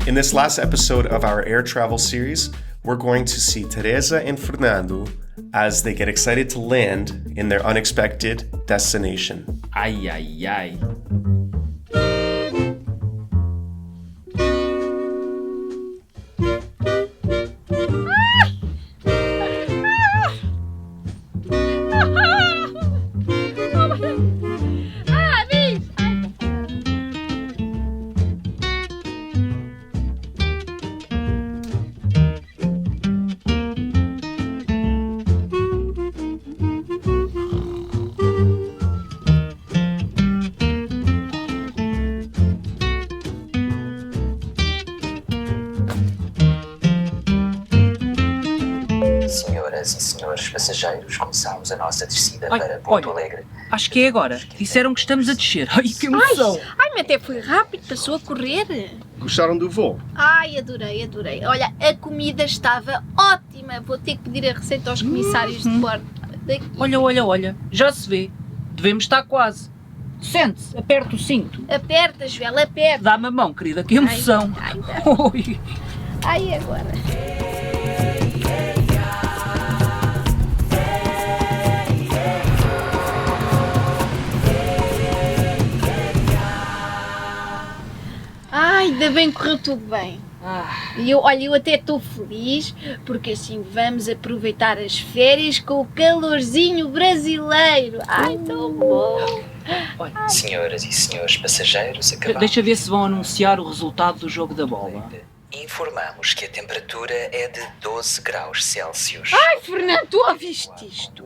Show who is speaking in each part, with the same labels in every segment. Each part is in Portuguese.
Speaker 1: In this last episode of our air travel series, we're going to see Teresa and Fernando as they get excited to land in their unexpected destination.
Speaker 2: Ai, ai, ai.
Speaker 3: Senhoras e senhores passageiros, começamos a nossa descida para Porto Alegre.
Speaker 4: Acho que é agora. Disseram que estamos a descer. Ai, que emoção!
Speaker 5: Ai, mas até foi rápido, passou a correr.
Speaker 1: Gostaram do voo?
Speaker 5: Ai, adorei. Olha, a comida estava ótima. Vou ter que pedir a receita aos comissários de bordo. Daqui.
Speaker 4: Olha. Já se vê. Devemos estar quase. Sente-se, aperta o cinto.
Speaker 5: Aperta, Joel, aperta.
Speaker 4: Dá-me a mão, querida, que emoção. Oi.
Speaker 5: Ai, agora. Ai, ainda bem que correu tudo bem. E eu até estou feliz, porque assim vamos aproveitar as férias com o calorzinho brasileiro. Ai, tão bom.
Speaker 3: Senhoras e senhores passageiros, acabamos.
Speaker 4: Deixa ver se vão anunciar o resultado do jogo da bola.
Speaker 3: Informamos que a temperatura é de 12 graus Celsius.
Speaker 5: Ai, Fernando, tu ouviste isto?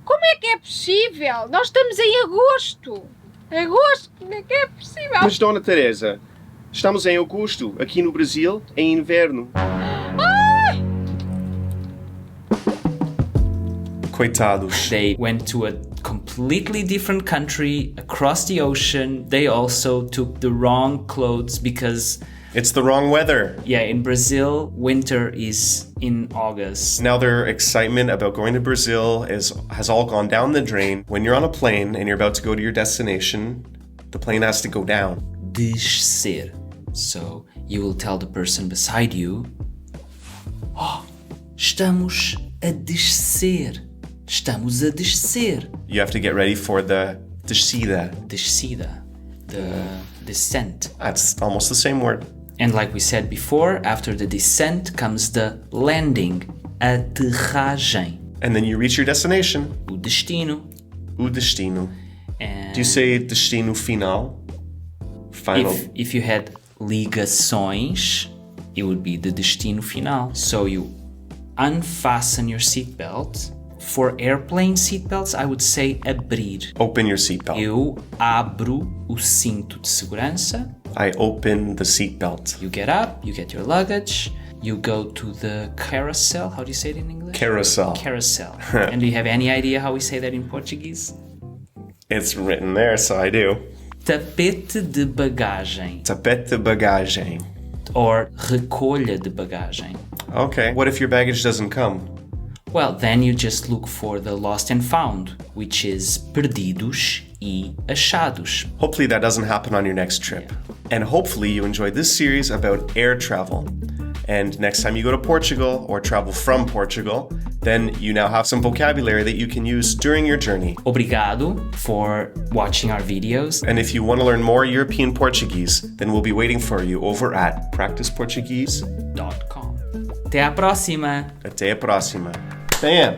Speaker 5: Como é que é possível? Nós estamos em agosto. Agosto, como é que é possível?
Speaker 1: Mas, Dona Teresa, estamos em agosto, aqui no Brasil, em inverno. Coitados.
Speaker 2: They went to a completely different country across the ocean. They also took the wrong clothes because,
Speaker 1: It's the wrong weather.
Speaker 2: in Brazil, winter is in August.
Speaker 1: Now their excitement about going to Brazil has all gone down the drain. When you're on a plane and you're about to go to your destination, the plane has to go down.
Speaker 2: Descer. So you will tell the person beside you, estamos a descer. Estamos a descer.
Speaker 1: You have to get ready for the descida.
Speaker 2: Descida. The descent.
Speaker 1: That's almost the same word.
Speaker 2: And like we said before, after the descent comes the landing. Aterragem.
Speaker 1: And then you reach your destination.
Speaker 2: O destino.
Speaker 1: O destino.
Speaker 2: And
Speaker 1: Do you say destino final? Final.
Speaker 2: if you had ligações, it would be the destino final. So you unfasten your seatbelt. For airplane seatbelts, I would say abrir.
Speaker 1: Open your seatbelt.
Speaker 2: Eu abro o cinto de segurança.
Speaker 1: I open the seatbelt.
Speaker 2: You get up, you get your luggage, you go to the carousel. How do you say it in English?
Speaker 1: Carousel.
Speaker 2: Carousel. And do you have any idea how we say that in Portuguese?
Speaker 1: It's written there, so I do.
Speaker 2: Tapete de bagagem.
Speaker 1: Tapete de bagagem.
Speaker 2: Or recolha de bagagem.
Speaker 1: Okay. What if your baggage doesn't come?
Speaker 2: Well, then you just look for the lost and found, which is perdidos e achados.
Speaker 1: Hopefully that doesn't happen on your next trip. And hopefully you enjoyed this series about air travel. And next time you go to Portugal or travel from Portugal, then you now have some vocabulary that you can use during your journey.
Speaker 2: Obrigado for watching our videos.
Speaker 1: And if you want to learn more European Portuguese, then we'll be waiting for you over at practiceportuguese.com.
Speaker 2: Até à próxima!
Speaker 1: Até a próxima. Bam!